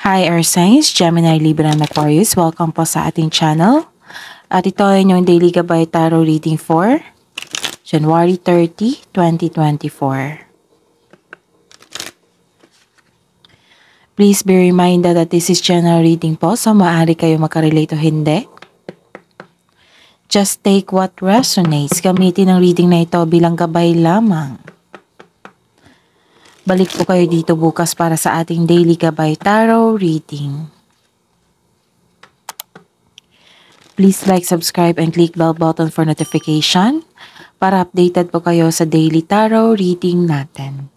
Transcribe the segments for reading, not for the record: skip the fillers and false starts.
Hi Earth Signs, Gemini, Libra, and Aquarius. Welcome po sa ating channel. At ito ay inyong Daily Gabay Tarot Reading for January 30, 2024. Please be reminded that this is general reading po, so maaari kayo makarelate o hindi. Just take what resonates. Gamitin ang reading na ito bilang gabay lamang. Balik po kayo dito bukas para sa ating Daily Gabay Tarot Reading. Please like, subscribe, and click bell button for notification para updated po kayo sa Daily Tarot Reading natin.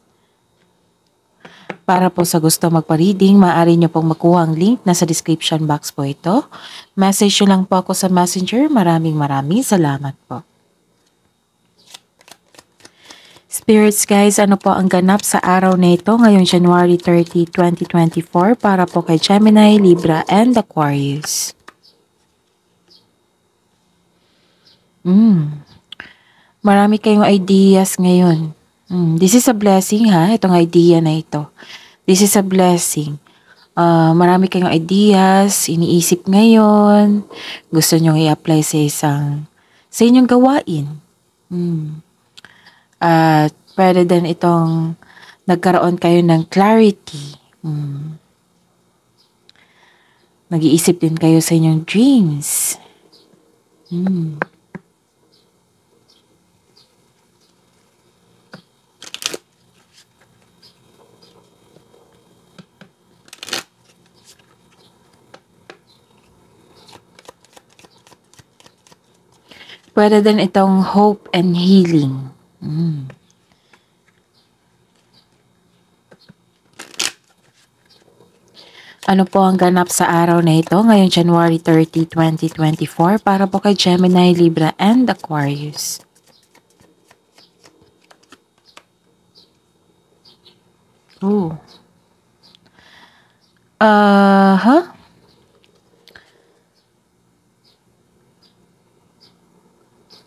Para po sa gusto magpa-reading, maaari nyo pong makuha ang link na sa description box po ito. Message nyo lang po ako sa Messenger. Maraming salamat po. Spirits guys, ano po ang ganap sa araw na ito ngayong January 30, 2024 para po kay Gemini, Libra, and Aquarius? Marami kayong ideas ngayon. This is a blessing ha, itong idea na ito. This is a blessing. Marami kayong ideas, iniisip ngayon, gusto nyong i-apply sa inyong gawain. At pwede din itong nagkaroon kayo ng clarity. Nag-iisip din kayo sa inyong dreams. Pwede din itong hope and healing. Ano po ang ganap sa araw na ito ngayong January 30, 2024 para po kay Gemini, Libra, and Aquarius?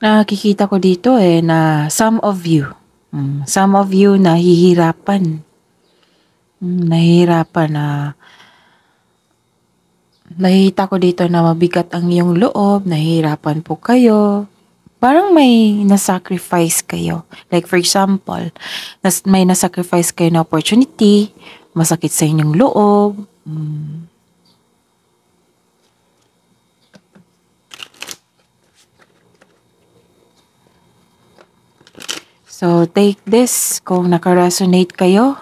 Nakikita ko dito na some of you nahihirapan. Nakikita ko dito na mabigat ang iyong loob, nahihirapan po kayo. Parang may nasacrifice kayo. Like for example, may nasacrifice kayo na opportunity, masakit sa inyong loob. So, take this kung naka-resonate kayo.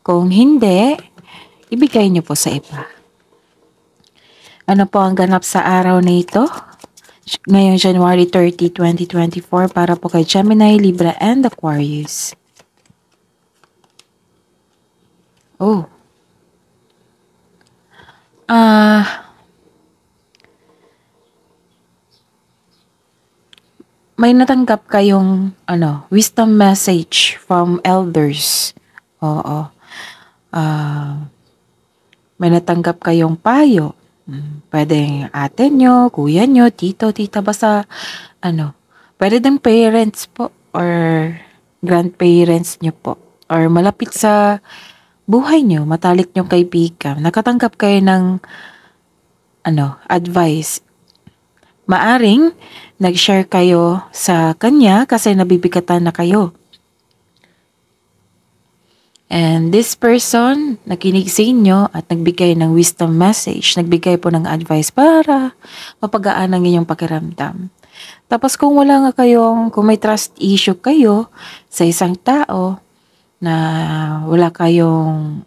Kung hindi, ibigay niyo po sa iba. Ano po ang ganap sa araw na ito? Ngayong January 30, 2024 para po kay Gemini, Libra, and Aquarius. May natanggap kayong wisdom message from elders. May natanggap kayong payo. Pwedeng ate nyo, kuya nyo, tito, tita, basta pwede din parents po or grandparents nyo po. Or malapit sa buhay nyo, matalik nyo kaibigan. Nakatanggap kayo ng advice. Maaring nag-share kayo sa kanya kasi nabibigatan na kayo. And this person, nakinig sa inyo at nagbigay ng wisdom message, nagbigay po ng advice para mapagaan ang inyong pakiramdam. Tapos kung kung may trust issue kayo sa isang tao na wala kayong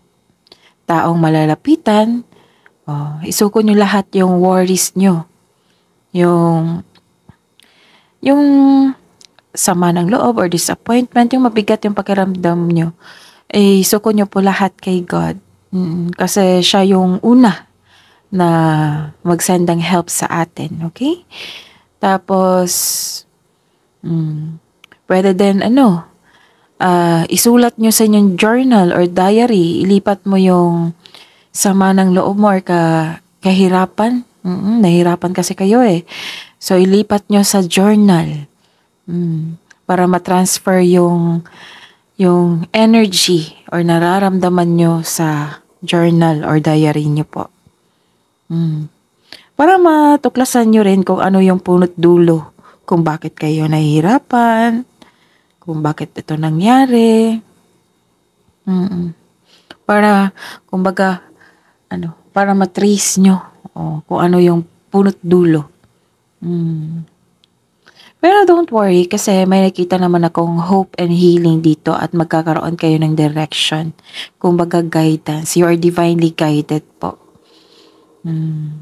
taong malalapitan, isuko nyo lahat yung worries nyo. Yung sama ng loob or disappointment, yung mabigat yung pakiramdam nyo, isuko nyo po lahat kay God. Kasi siya yung una na mag-send ng help sa atin, okay? Tapos, pwede din isulat nyo sa inyong journal or diary, ilipat mo yung sama ng loob mo or kahirapan. Nahirapan kasi kayo So, ilipat nyo sa journal para matransfer yung energy or nararamdaman nyo sa journal or diary niyo po. Para matuklasan nyo rin kung ano yung punot dulo, kung bakit kayo nahihirapan, kung bakit ito nangyari. Para, kumbaga, para matrace nyo kung ano yung punot dulo. Pero don't worry kasi may nakita naman akong hope and healing dito at magkakaroon kayo ng direction. Kumbaga guidance. You are divinely guided po.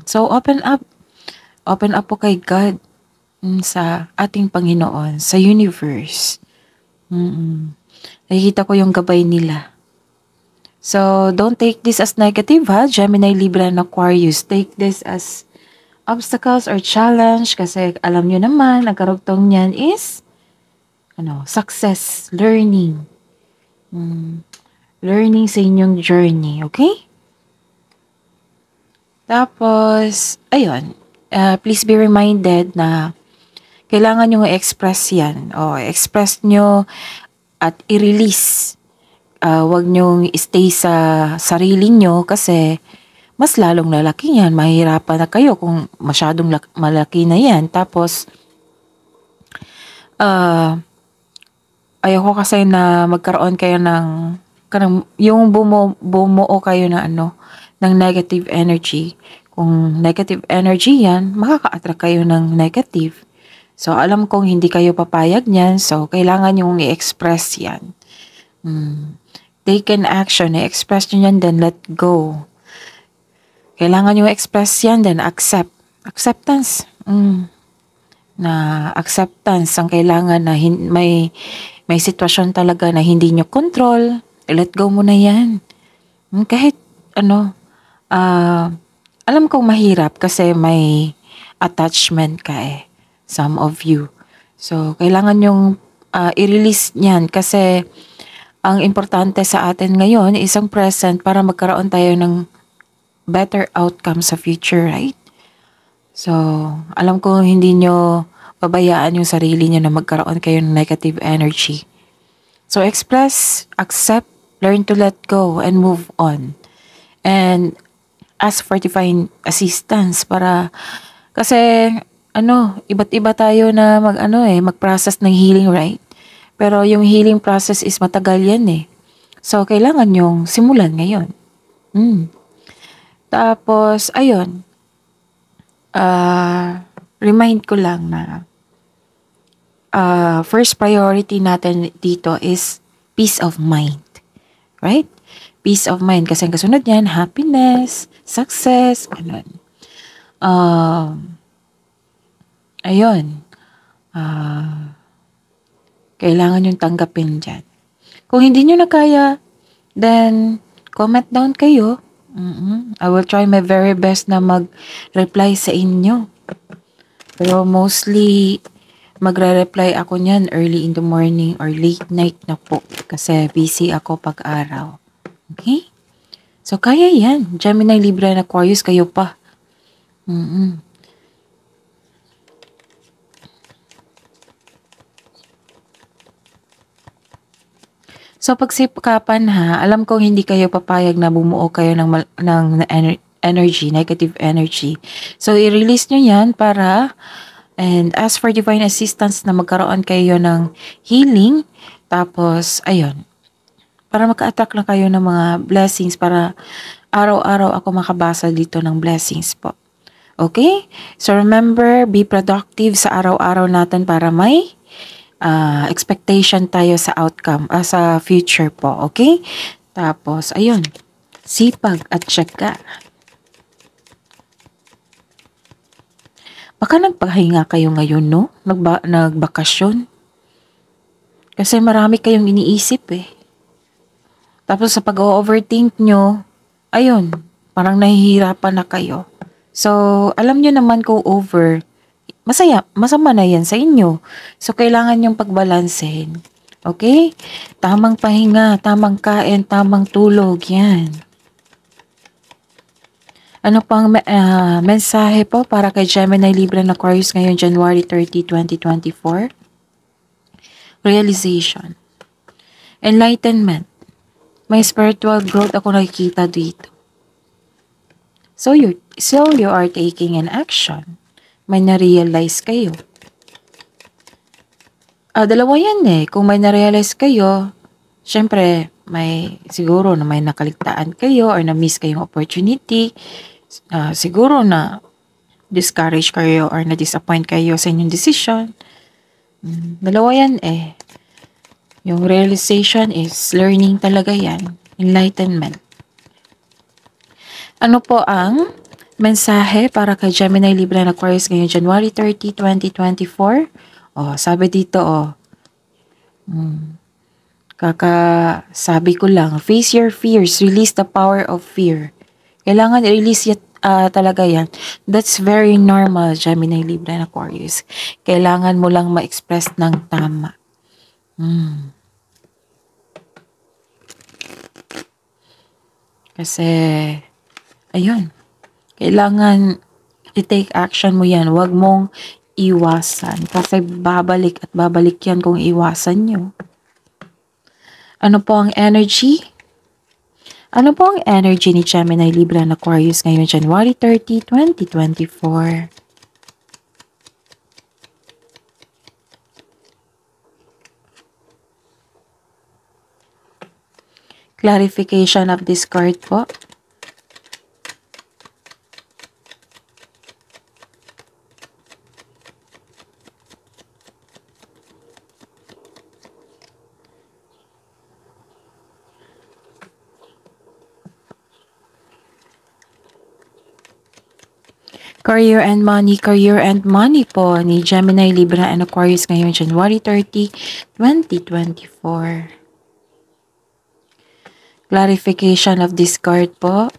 So open up. Open up po kay God, sa ating Panginoon, sa universe. Nakikita ko yung gabay nila. So don't take this as negative ha, Gemini, Libra, and Aquarius. Take this as obstacles or challenge kasi alam nyo naman, ang karugtong niyan is success, learning. Learning sa inyong journey, okay? Tapos, ayun, please be reminded na kailangan nyo i-express yan. Express nyo at i-release. Huwag nyo stay sa sarili nyo kasi mas lalong lalaki yan. Mahirapan na kayo kung masyadong malaki na yan. Tapos, ayoko kasi na magkaroon kayo ng yung bumuo kayo na ng negative energy. Kung negative energy yan, makaka-attract kayo ng negative. So, alam kong hindi kayo papayag niyan. So, kailangan yung i-express yan. Take an action. I-express nyo yan, then let go. Kailangan yung express yan, then accept. Acceptance. Na acceptance ang kailangan na may sitwasyon talaga na hindi nyo control. Let go mo na yan. Kahit alam kong mahirap kasi may attachment ka some of you. So, kailangan yung i-release niyan kasi ang importante sa atin ngayon is ang present para magkaroon tayo ng better outcome sa future, right? So, alam ko hindi nyo pabayaan yung sarili nyo na magkaroon kayo ng negative energy. So, express, accept, learn to let go, and move on. And ask for divine assistance para kasi iba't iba tayo na mag-process ng healing, right? Pero yung healing process is matagal yan So, kailangan yung simulan ngayon. Tapos, ayun, remind ko lang na first priority natin dito is peace of mind. Right? Peace of mind. Kasi ang kasunod yan, happiness, success, ganun. Ayun. Kailangan yung tanggapin dyan. Kung hindi nyo na kaya, then comment down kayo. I will try my very best na mag-reply sa inyo. Pero mostly, magre-reply ako niyan early in the morning or late night na po. Kasi busy ako pag-araw. Okay? So, kaya yan. Gemini, Libra, and Aquarius, kayo pa. So, pagsikapan alam kong hindi kayo papayag na bumuo kayo ng energy, negative energy. So, i-release nyo yan and ask for divine assistance na magkaroon kayo ng healing. Tapos, ayun, para maka-attract na kayo ng mga blessings para araw-araw ako makabasa dito ng blessings po. Okay? So, remember, be productive sa araw-araw natin para may expectation tayo sa outcome, sa future po, okay? Tapos, ayun, sipag at tsaga. Baka nagpahinga kayo ngayon, no? Nagbakasyon. Kasi marami kayong iniisip Tapos sa pag-overthink nyo, ayun, parang nahihirapan na kayo. So, alam nyo naman kung masama na yan sa inyo. So, kailangan yung pagbalansehin. Okay? Tamang pahinga, tamang kain, tamang tulog, yan. Ano pang mensahe po para kay Gemini, Libra, and Aquarius ngayon, January 30, 2024? Realization. Enlightenment. May spiritual growth ako nakikita dito. So you are taking an action. May na-realize kayo. Dalawa yan eh. Kung may na-realize kayo, syempre, siguro na may nakaligtaan kayo or na-miss kayong opportunity. Siguro na discourage kayo or na-disappoint kayo sa inyong decision. Dalawa yan eh. Yung realization is learning talaga yan. Enlightenment. Ano po ang mensahe para kay Gemini, Libra, and Aquarius ngayong January 30, 2024? Sabi dito, sabi ko lang, face your fears, release the power of fear. Kailangan i-release talaga yan. That's very normal, Gemini, Libra, and Aquarius. Kailangan mo lang ma-express ng tama. Kasi, ayun, kailangan i-take action mo yan. Huwag mong iwasan. Kasi babalik at babalik yan kung iwasan nyo. Ano po ang energy? Ano po ang energy ni Gemini, Libra, and Aquarius ngayong January 30, 2024? Clarification of this card po. Career and money po ni Gemini, Libra, and Aquarius ngayong January 30, 2024. Clarification of this card po.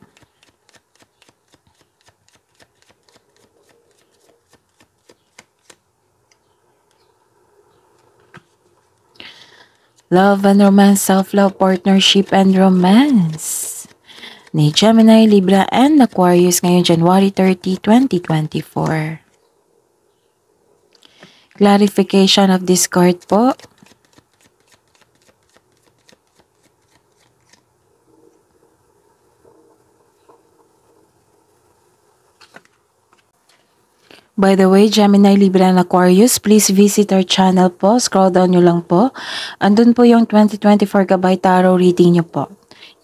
Love and romance, self-love, partnership, and romance ni Gemini, Libra, and Aquarius ngayong January 30, 2024. Clarification of this card po. By the way, Gemini, Libra, and Aquarius, please visit our channel po. Scroll down nyo lang po. Andun po yung 2024 Gabay Tarot reading nyo po.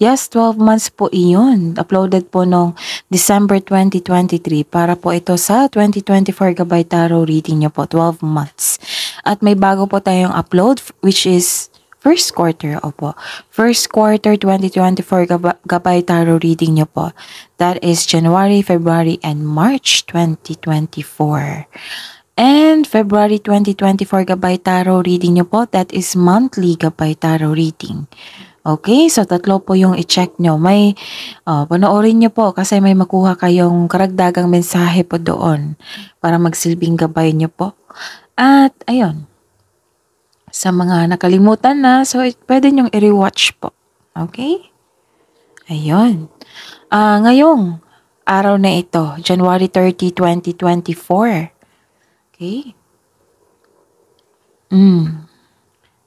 Yes, 12 months po iyon. Uploaded po noong December 2023 para po ito sa 2024 Gabay Tarot reading nyo po, 12 months. At may bago po tayong upload which is first quarter, First quarter 2024 Gabay Tarot reading nyo po. That is January, February, and March 2024. And February 2024 Gabay Tarot reading nyo po. That is monthly Gabay Tarot reading. Okay, so tatlo po yung i-check nyo. Panoorin nyo po kasi may makuha kayong karagdagang mensahe po doon para magsilbing gabay nyo po. At ayun, sa mga nakalimutan na, so pwede nyong i-rewatch po. Okay? Ayun. Ngayong araw na ito, January 30, 2024. Okay?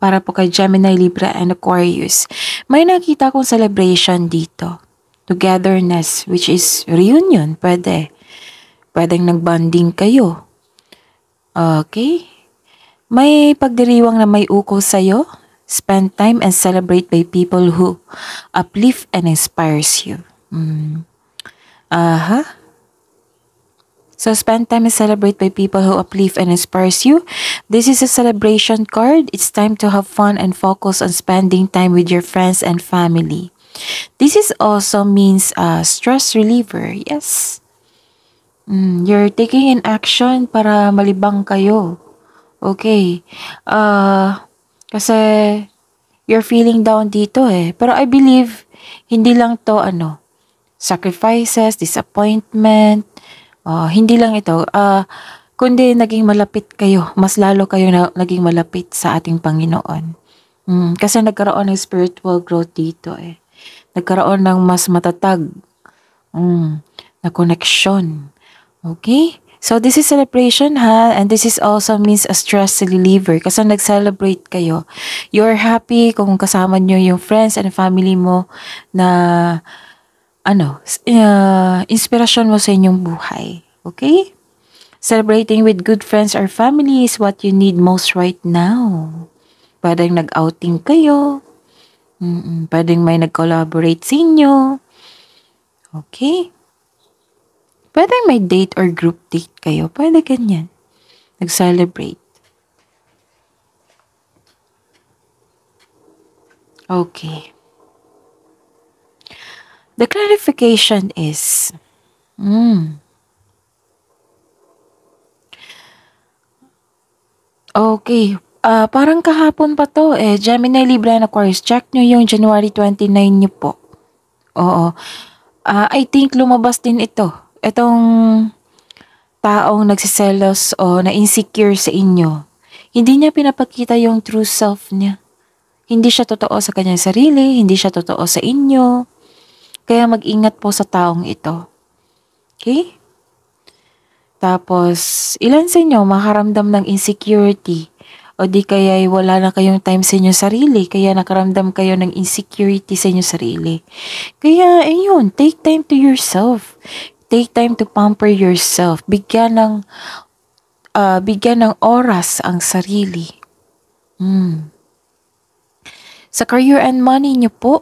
Para po kay Gemini, Libra, and Aquarius. May nakita kong celebration dito. Togetherness, which is reunion. Pwedeng nagbanding kayo. Okay? May pagdiriwang na may ukol sa'yo. Spend time and celebrate by people who uplift and inspires you. So spend time and celebrate by people who uplift and inspires you. This is a celebration card. It's time to have fun and focus on spending time with your friends and family. This is also means stress reliever. Yes. You're taking an action para malibang kayo. Okay. Kasi you're feeling down dito eh. Pero I believe, hindi lang to sacrifices, disappointment, hindi lang ito. Kundi naging malapit kayo. Mas lalo kayo naging malapit sa ating Panginoon. Kasi nagkaroon ng spiritual growth dito eh. Nagkaroon ng mas matatag na connection. Okay? So, this is celebration ha, and this is also means a stress reliever kasi nag-celebrate kayo. You're happy kung kasama nyo yung friends and family mo na inspirasyon mo sa inyong buhay. Okay? Celebrating with good friends or family is what you need most right now. Pwedeng nag-outing kayo. Pwedeng may nag-collaborate sa inyo. Okay? Pwedeng may date or group date kayo. Pwede ganyan. Nag-celebrate. Okay. The clarification is, okay. Parang kahapon pa to Gemini, Libra, and Aquarius. Check nyo yung January 29 nyo po. Oo. I think lumabas din ito. Itong taong nagsiselos o na-insecure sa inyo. Hindi niya pinapakita yung true self niya. Hindi siya totoo sa kanyang sarili, hindi siya totoo sa inyo. Kaya mag-ingat po sa taong ito. Okay? Tapos, ilan sa inyo makaramdam ng insecurity o di kaya wala na kayong time sa inyong sarili, kaya nakaramdam kayo ng insecurity sa inyong sarili. Kaya, ayun, take time to yourself. Take time to pamper yourself. Bigyan ng oras ang sarili. Sa career and money niyo po,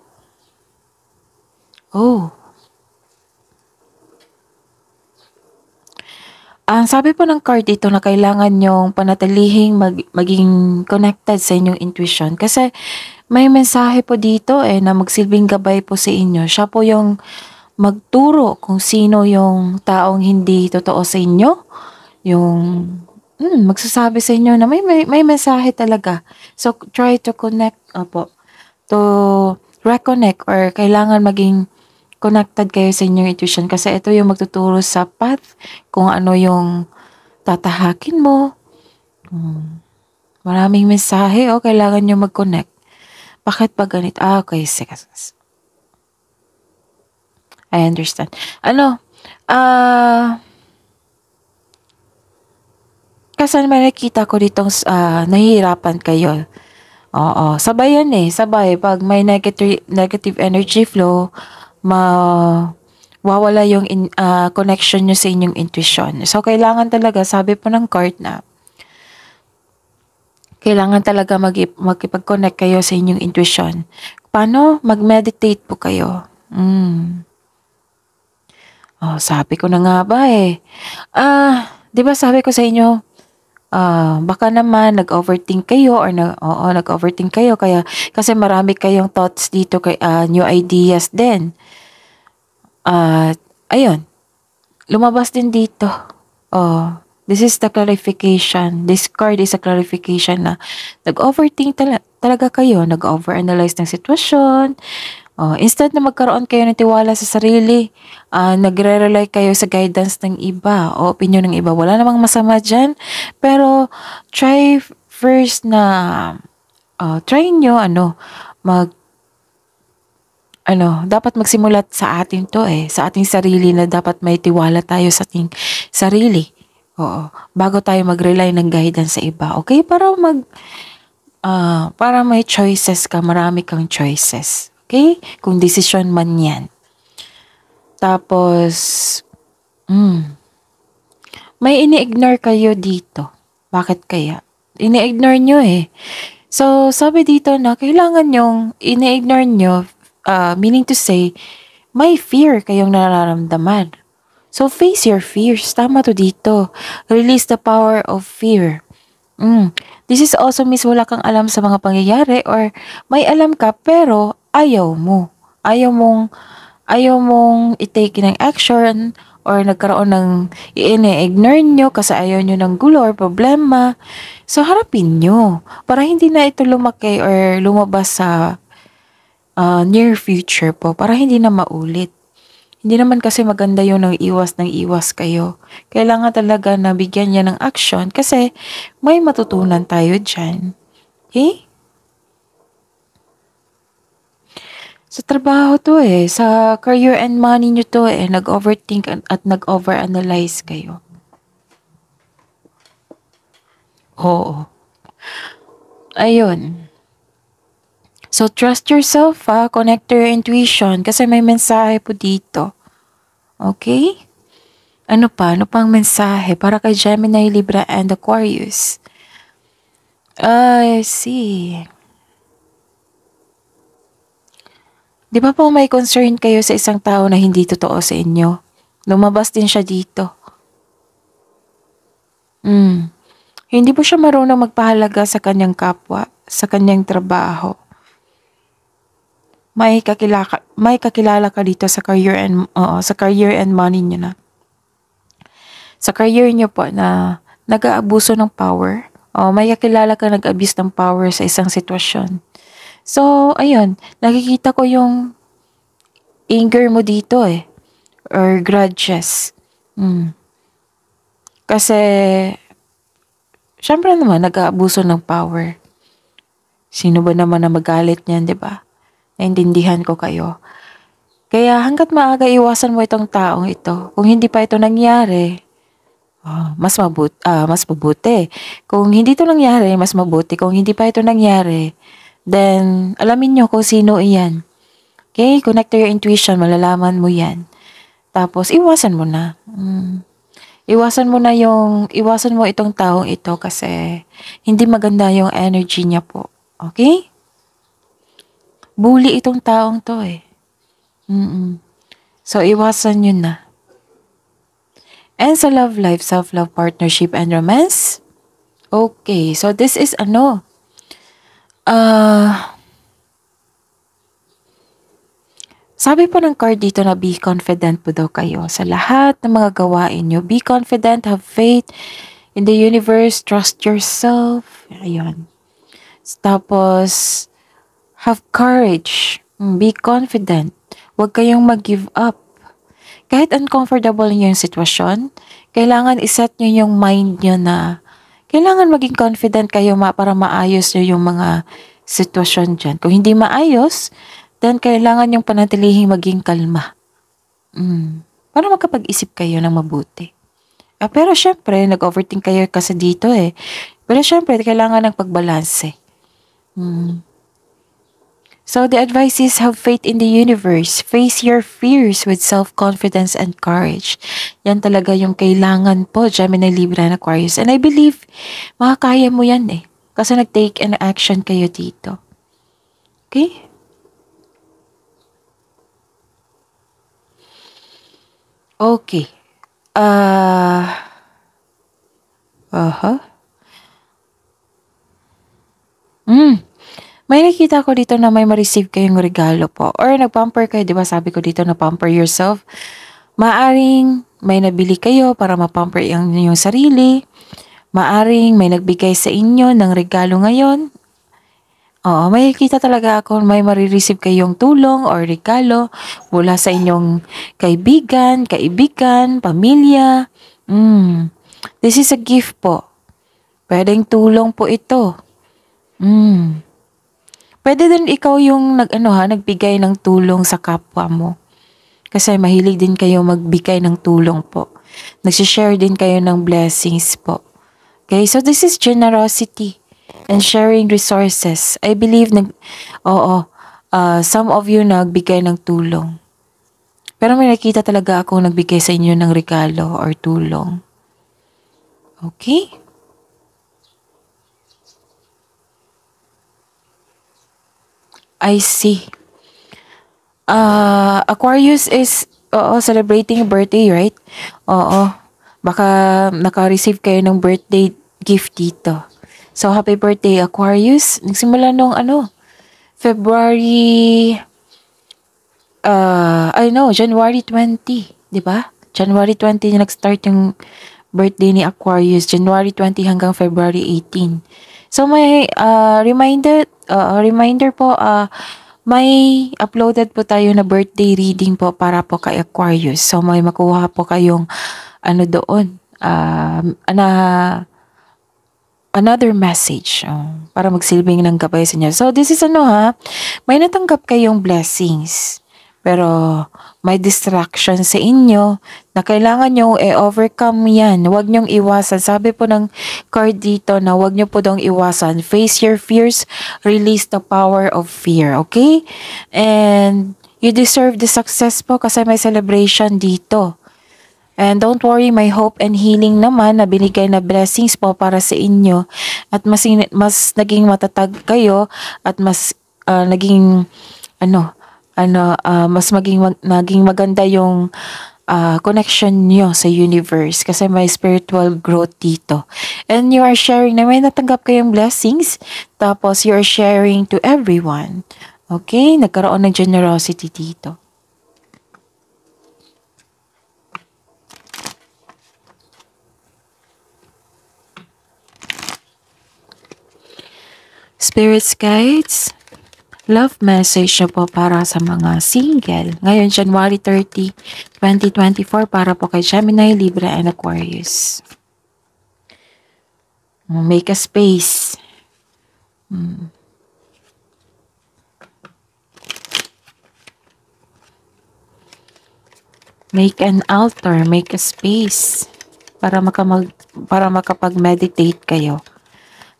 ang sabi po ng card dito na kailangan nyong panatilihing maging connected sa inyong intuition. Kasi may mensahe po dito na magsilbing gabay po sa inyo. Siya po yung magturo kung sino yung taong hindi totoo sa inyo. Yung magsasabi sa inyo na may mensahe talaga. So, try to connect, to reconnect or kailangan maging connected kayo sa inyong intuition kasi ito yung magtuturo sa path kung ano yung tatahakin mo. Maraming mensahe, kailangan nyo mag-connect. Bakit ba ganito? Okay, sige. I understand. Kasi may nakita ko ditong nahihirapan kayo. Oo, sabay yan sabay. Pag may negative energy flow, mawawala yung connection nyo sa inyong intuition. So, kailangan talaga, sabi po ng card na, kailangan talaga makipag-connect kayo sa inyong intuition. Paano? Mag-meditate po kayo. Sabi ko na nga ba di ba sabi ko sa inyo, baka naman nag-overthink kayo or nag-overthink kayo kaya kasi marami kayong thoughts dito kay new ideas din. Ayun. Lumabas din dito. This is the clarification. This card is a clarification na nag-overthink talaga kayo, nag-overanalyze ng sitwasyon. Instead na magkaroon kayo ng tiwala sa sarili, nagre-rely kayo sa guidance ng iba o opinion ng iba. Wala namang masama dyan. Pero, try first na, try nyo, dapat magsimulat sa atin to sa ating sarili na dapat may tiwala tayo sa ating sarili. Bago tayo mag-rely ng guidance sa iba. Okay? Para may choices ka, marami kang choices. Okay? Kung decision man yan. Tapos, may ini-ignore kayo dito. Bakit kaya? Ini-ignore nyo So, sabi dito na kailangan nyong ini-ignore nyo, meaning to say, may fear kayong nararamdaman. So, face your fears. Tama to dito. Release the power of fear. This is also means wala kang alam sa mga pangyayari or may alam ka pero ayaw mo. Ayaw mong i-take ng action or nagkaroon ng i-ignore nyo kasi ayaw nyo ng gulo or problema. So, harapin nyo para hindi na ito lumaki or lumabas sa near future po para hindi na maulit. Hindi naman kasi maganda yung ng iwas kayo. Kailangan talaga na bigyan niya ng action kasi may matutunan tayo dyan. Okay? Sa trabaho to sa career and money nyo to nag-overthink at nag-overanalyze kayo. Oo. Ayun. So, trust yourself ha. Connect to your intuition kasi may mensahe po dito. Okay? Ano pa? Ano pang mensahe para kay Gemini, Libra, and Aquarius? I see. Di ba po may concern kayo sa isang tao na hindi totoo sa inyo? Lumabas din siya dito. Hindi po siya marunong magpahalaga sa kanyang kapwa, sa kanyang trabaho. May kakilala ka dito sa career and money niyo na. Sa career niyo po na nag-aabuso ng power. May kakilala ka nag-abuse ng power sa isang sitwasyon. So, ayun, nakikita ko yung anger mo dito or grudges. Kasi, syempre naman, nag-aabuso ng power. Sino ba naman na magalit niyan, di ba? Naintindihan ko kayo. Kaya hanggat maaga iwasan mo itong taong ito. Kung hindi pa ito nangyari, mas mabuti. Kung hindi ito nangyari, mas mabuti. Kung hindi pa ito nangyari, then alamin nyo kung sino iyan. Okay? Connect to your intuition, malalaman mo yan. Tapos, iwasan mo na. Iwasan mo itong taong ito kasi hindi maganda yung energy niya po. Okay? Bully itong taong to So, iwasan nyo na. And sa love life, self-love, partnership, and romance? Okay, so this is sabi po ng card dito na be confident po daw kayo sa lahat ng mga gawain nyo. Be confident, have faith in the universe, trust yourself. Ayun. Tapos, have courage. Be confident. Huwag kayong mag-give up. Kahit uncomfortable niyo yung sitwasyon, kailangan iset nyo yung mind nyo na kailangan maging confident kayo para maayos nyo yung mga sitwasyon dyan. Kung hindi maayos, then kailangan yung panatilihing maging kalma. Para makapag-isip kayo ng mabuti. Pero syempre, nag-overthink kayo kasi dito Pero syempre, kailangan ng pagbalanse. So the advice is have faith in the universe. Face your fears with self-confidence and courage. Yan talaga yung kailangan po, Gemini, Libra, and Aquarius. And I believe, makakaya mo yan Kasi nag-take an action kayo dito. Okay? Okay. May nakita ko dito na may ma-receive kayong regalo po. Or nag-pamper kayo, di ba? Sabi ko dito na pamper yourself. Maaring may nabili kayo para ma-pamper yung inyong sarili. Maaring may nagbigay sa inyo ng regalo ngayon. May nakita talaga ako may marireceive kayong tulong or regalo mula sa inyong kaibigan, pamilya. This is a gift po. Pwedeng tulong po ito. Pwede din ikaw yung nagbigay ng tulong sa kapwa mo. Kasi mahilig din kayo magbigay ng tulong po. Nagsishare din kayo ng blessings po. Okay, so this is generosity and sharing resources. I believe some of you nagbigay ng tulong. Pero may nakita talaga ako nagbigay sa inyo ng regalo or tulong. Okay? I see. Aquarius is celebrating a birthday, right? Baka naka-receive kayo ng birthday gift dito. So, happy birthday, Aquarius. Nagsimula nung February, January 20, di ba? January 20 nag-start yung birthday ni Aquarius. January 20 hanggang February 18. So, may reminder po, may uploaded po tayo na birthday reading po para po kay Aquarius. So, may makuha po kayong doon, another message para magsilbing ng gabay sa inyo. So, this is may natanggap kayong blessings. Pero, may distraction sa inyo na kailangan nyo overcome yan. Huwag nyong iwasan. Sabi po ng card dito na huwag nyo po dong iwasan. Face your fears, release the power of fear. Okay? And you deserve the success po kasi may celebration dito. And don't worry, may hope and healing naman na binigay na blessings po para sa inyo. At mas naging matatag kayo at mas naging mas naging maganda yung connection nyo sa universe kasi may spiritual growth dito. And you are sharing na may natanggap kayong blessings tapos you are sharing to everyone. Okay? Nagkaroon ng generosity dito. Spirits guides, love message nyo po para sa mga single. Ngayon, January 30, 2024, para po kay Gemini, Libra, and Aquarius. Make a space. Make an altar, make a space para makapag-meditate kayo.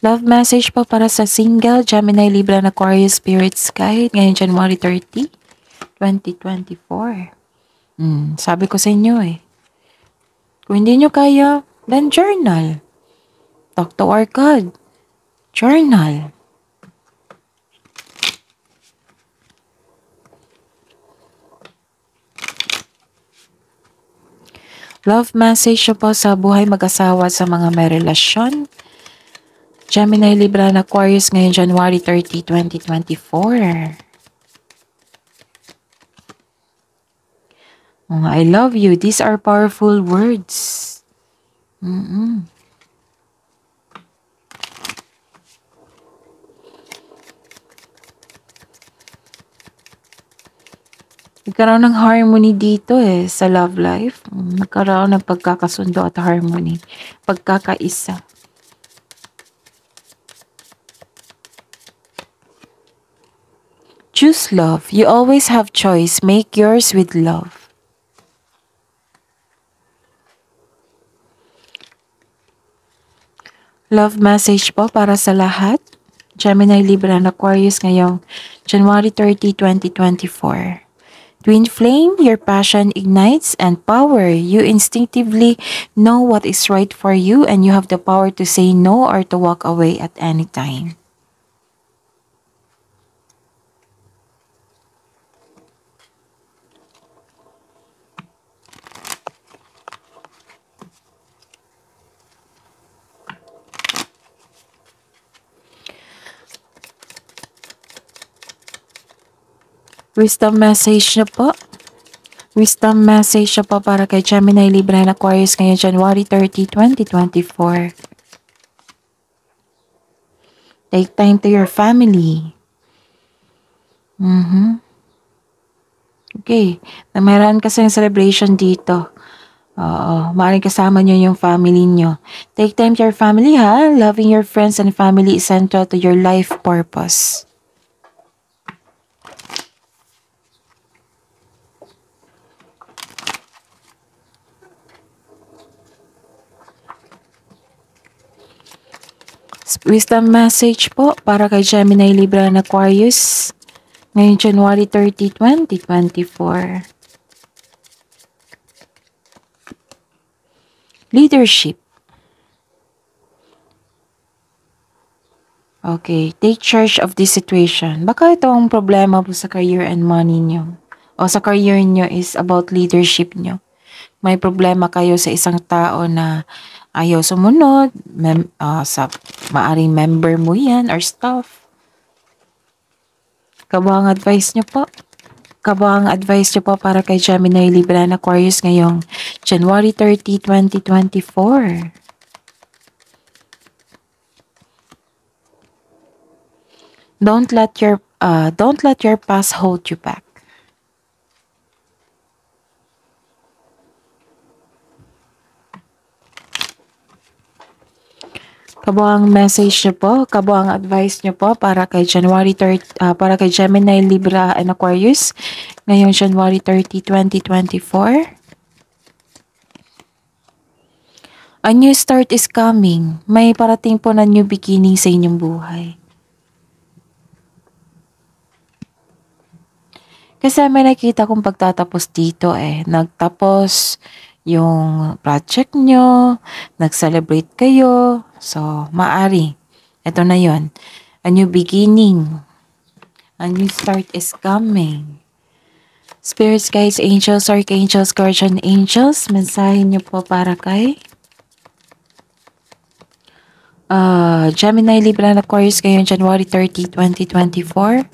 Love message po para sa single, Gemini, Libra, and Aquarius spirits guide ngayon January 30, 2024. Sabi ko sa inyo kung hindi nyo kaya, then journal. Talk to our God. Journal. Love message po sa buhay mag-asawa sa mga may relasyon. Gemini, Libra, and Aquarius ngayon January 30, 2024. I love you. These are powerful words. Nagkaroon ng harmony dito sa love life. Nagkaroon ng pagkakasundo at harmony. Pagkakaisa. Choose love. You always have choice. Make yours with love. Love message po para sa lahat. Gemini, Libra, and Aquarius ngayong January 30, 2024. Twin flame, your passion ignites and power. You instinctively know what is right for you and you have the power to say no or to walk away at any time. Wisdom message na po. Wisdom message na po para kay Gemini, Libra, and Aquarius ngayon January 30, 2024. Take time to your family. Okay. Meron kasi yung celebration dito. Maaaring kasama nyo yung family nyo. Take time to your family ha. Loving your friends and family is central to your life purpose. Wisdom message po para kay Gemini, Libra, and Aquarius ngayon January 30, 2024. Leadership. Okay, take charge of this situation. Baka itong problema po sa career and money nyo o sa career nyo is about leadership nyo. May problema kayo sa isang tao na ayaw sumunod, sa maaring member mo yan or staff. Kabuang advice nyo po. Kabuang advice nyo po para kay Gemini, Libra, and Aquarius ngayong January 30, 2024. Don't let your past hold you back. Kabuang message nyo po, kabuang advice nyo po para kay January 3rd, para kay Gemini, Libra, and Aquarius ngayong January 30, 2024. A new start is coming. May parating po na new beginning sa inyong buhay. Kasi may nakita kong pagtatapos dito Nagtapos yung project nyo, nag-celebrate kayo. So, maari. Ito na yon. A new beginning. A new start is coming. Spirits, guides, angels, archangels, guardian angels, mensahe nyo po para kay Gemini, Libra, and Aquarius ngayong January 30, 2024.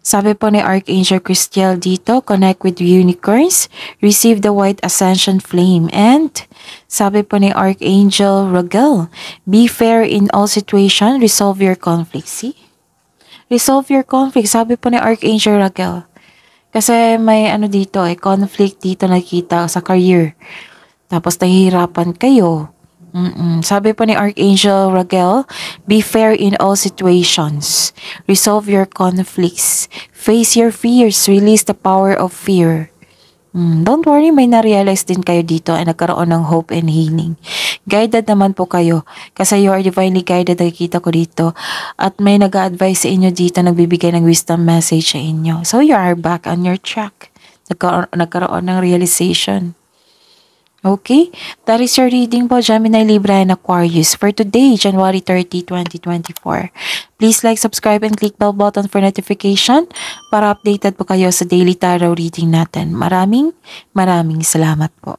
Sabi po ni Archangel Christiel dito, connect with unicorns, receive the white ascension flame. And sabi po ni Archangel Raguel, be fair in all situations, resolve your conflicts. See? Resolve your conflicts, sabi po ni Archangel Raguel. Kasi may dito conflict dito nakita sa career. Tapos nahihirapan kayo. Sabi po ni Archangel Raguel, be fair in all situations. Resolve your conflicts. Face your fears. Release the power of fear. Don't worry, may na-realize din kayo dito ay nagkaroon ng hope and healing. Guided naman po kayo kasi you are divinely guided, nakikita ko dito. At may nag-a-advise sa inyo dito, nagbibigay ng wisdom message sa inyo. So you are back on your track. Nagkaroon ng realization. Okay, that is your reading po, Gemini, Libra, and Aquarius for today, January 30, 2024. Please like, subscribe, and click bell button for notification para updated po kayo sa daily tarot reading natin. Maraming salamat po.